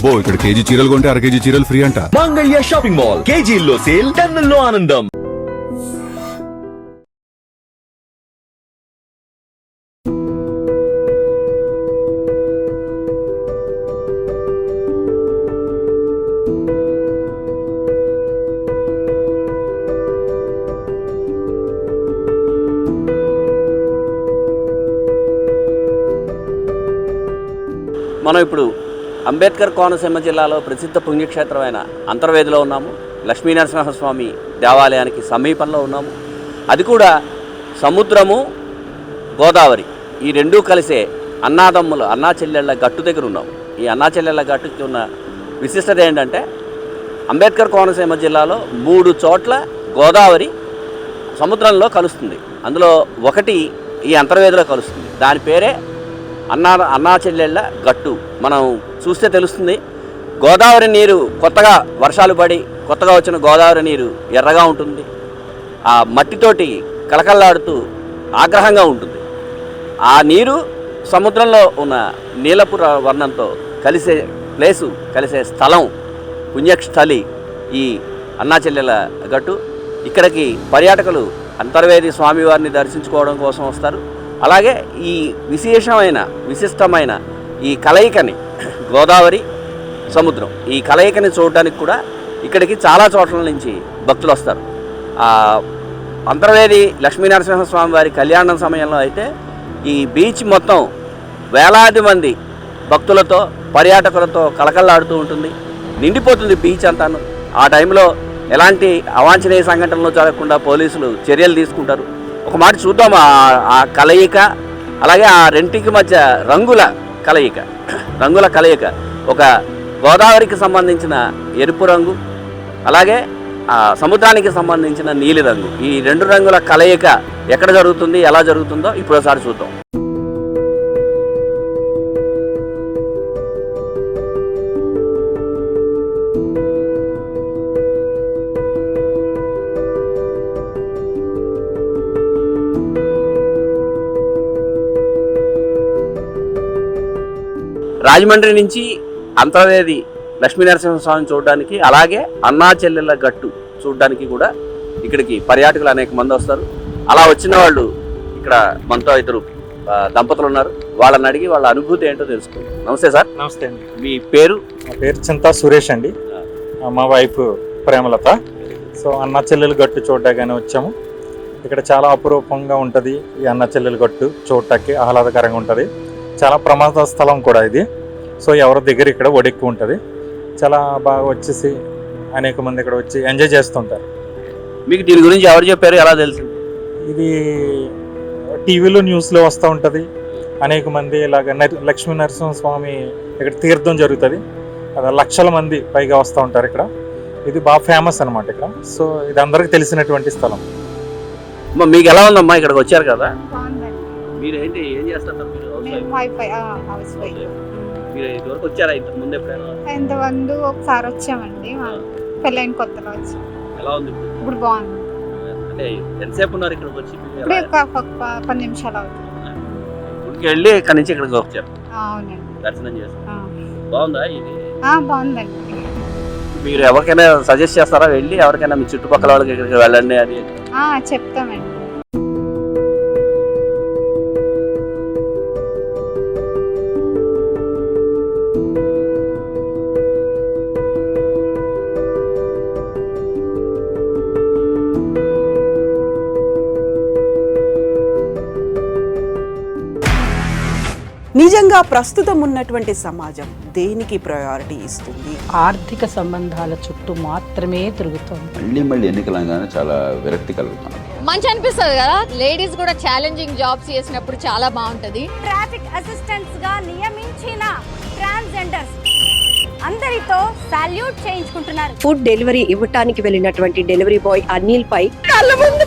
అబ్బో ఇక్కడ కేజీ చీరలు కొంటే అర కేజీ చీరలు ఫ్రీ అంట. మంగళ్య షాపింగ్ మాల్, కేజీల్లో సేల్, టన్నుల్లో ఆనందం. మనం ఇప్పుడు అంబేద్కర్ కోనసీమ జిల్లాలో ప్రసిద్ధ పుణ్యక్షేత్రమైన అంతర్వేదిలో ఉన్నాము. లక్ష్మీనరసింహస్వామి దేవాలయానికి సమీపంలో ఉన్నాము. అది కూడా సముద్రము, గోదావరి ఈ రెండూ కలిసే అన్నాదమ్ముల అన్నా చెల్లెళ్ళ గట్టు దగ్గర ఉన్నాము. ఈ అన్నా చెల్లెళ్ళ గట్టుకి ఉన్న విశిష్టత ఏంటంటే అంబేద్కర్ కోనసీమ జిల్లాలో 3 చోట్ల గోదావరి సముద్రంలో కలుస్తుంది. అందులో ఒకటి ఈ అంతర్వేదిలో కలుస్తుంది. దాని పేరే అన్నా చెల్లెళ్ళ గట్టు. మనం చూస్తే తెలుస్తుంది. గోదావరి నీరు కొత్తగా వర్షాలు పడి కొత్తగా వచ్చిన గోదావరి నీరు ఎర్రగా ఉంటుంది. ఆ మట్టితోటి కలకల్లాడుతూ ఆగ్రహంగా ఉంటుంది. ఆ నీరు సముద్రంలో ఉన్న నీలపు వర్ణంతో కలిసే ప్లేసు, కలిసే స్థలం, పుణ్యస్థలి ఈ అన్నా చెల్లెళ్ళ గట్టు. ఇక్కడికి పర్యాటకులు అంతర్వేది స్వామివారిని దర్శించుకోవడం కోసం వస్తారు. అలాగే ఈ విశిష్టమైన ఈ కలయికని, గోదావరి సముద్రం ఈ కలయికని చూడడానికి కూడా ఇక్కడికి చాలా చోట్ల నుంచి భక్తులు వస్తారు. అంతర్వేది లక్ష్మీనరసింహస్వామి వారి కళ్యాణం సమయంలో అయితే ఈ బీచ్ మొత్తం వేలాది మంది భక్తులతో, పర్యాటకులతో కలకల్లాడుతూ ఉంటుంది. నిండిపోతుంది బీచ్ అంతాను. ఆ టైంలో ఎలాంటి అవాంఛనీయ సంఘటనలు జరగకుండా పోలీసులు చర్యలు తీసుకుంటారు. ఒక మాట చూద్దాం ఆ కలయిక, అలాగే ఆ రెంటికి మధ్య రంగుల కలయిక. ఒక గోదావరికి సంబంధించిన ఎరుపు రంగు, అలాగే ఆ సముద్రానికి సంబంధించిన నీలి రంగు. ఈ 2 రంగుల కలయిక ఎక్కడ జరుగుతుంది, ఎలా జరుగుతుందో ఇప్పుడు ఒకసారి చూద్దాం. రాజమండ్రి నుంచి అంతర్వేది లక్ష్మీనరసింహస్వామిని చూడడానికి, అలాగే అన్నా చెల్లెళ్ళ గట్టు చూడడానికి కూడా ఇక్కడికి పర్యాటకులు అనేక మంది వస్తారు. అలా వచ్చిన వాళ్ళు ఇక్కడ మనతో 2 దంపతులు ఉన్నారు. వాళ్ళని అడిగి వాళ్ళ అనుభూతి ఏంటో తెలుసుకుంటాం. నమస్తే సార్. నమస్తే అండి. మీ పేరు? నా పేరు చింతా సురేష్ అండి. మా వైఫ్ ప్రేమలత. సో అన్నా చెల్లెలు గట్టు చూడగానే వచ్చాము. ఇక్కడ చాలా అపురూపంగా ఉంటుంది. ఈ అన్నా చెల్లెలు గట్టు చూడటానికి ఆహ్లాదకరంగా ఉంటుంది. చాలా ప్రమాద స్థలం కూడా ఇది. సో ఎవరి దగ్గర ఇక్కడ ఒడెక్కి ఉంటుంది. చాలా బాగా వచ్చేసి అనేక మంది ఇక్కడ వచ్చి ఎంజాయ్ చేస్తుంటారు. మీకు దీని గురించి ఎవరు చెప్పారు, ఎలా తెలిసింది? ఇది టీవీలో న్యూస్లో వస్తూ ఉంటుంది. అనేక మంది ఇలాగ లక్ష్మీ నరసింహస్వామి ఇక్కడ తీర్థం జరుగుతుంది. లక్షల మంది పైగా వస్తూ ఉంటారు ఇక్కడ. ఇది బాగా ఫేమస్ అనమాట ఇక్కడ. సో ఇది అందరికి తెలిసినటువంటి స్థలం. మీకు ఎలా ఉందమ్మా ఇక్కడికి వచ్చారు కదా? మీరు ఏంటి ఏం చేస్తారు? మీరు ఇదివరకు వచ్చారా ఇంతకు ముందు ఎప్పుడైనా? ఇంతకుముందు ఒకసారి వచ్చామండి, పెళ్ళైన కొత్తలో వచ్చి. ఎలా ఉంది ఇప్పుడు? బాగుంది. అంటే ఎంతసేపు ఉన్నారు ఇక్కడికి వచ్చి? ఇప్పుడు 10 నిమిషాలు అవుతుంది. గుడికి వెళ్ళి ఇక్కడ నుంచి ఇక్కడికి వచ్చారు. అవునండి. దర్శనం చేస్తారు. బాగుందా ఇది? బాగుందండి. మీరు ఎవరికైనా సజెస్ట్ చేస్తారా వెళ్ళి, ఎవరికైనా మీ చుట్టుపక్కల వాళ్ళకి ఇక్కడికి వెళ్ళండి అని? చెప్తామండి. నిజంగా ప్రస్తుతం ఉన్నటువంటి సమాజం దేనికి ప్రయారిటీ ఇస్తుంది? ఆర్థిక సంబంధాల చుట్టూ మాత్రమే తిరుగుతుంది. మళ్ళీ ఎన్నికలంగానే చాలా విరక్తి కలుగుతుంది. మంచి అనిపిస్తుంది కదా, లేడీస్ కూడా ఛాలెంజింగ్ జాబ్స్ చేసినప్పుడు చాలా బాగుంటది. ట్రాఫిక్ అసిస్టెంట్స్ గా నియమించిన ట్రాన్స్జెండర్స్ అందరితో సాల్యూట్ చేయించుకుంటున్నారు. ఫుడ్ డెలివరీ ఇవ్వటానికి వెళ్ళినటువంటి డెలివరీ బాయ్ అనిల్ పై కళ్ళ ముందు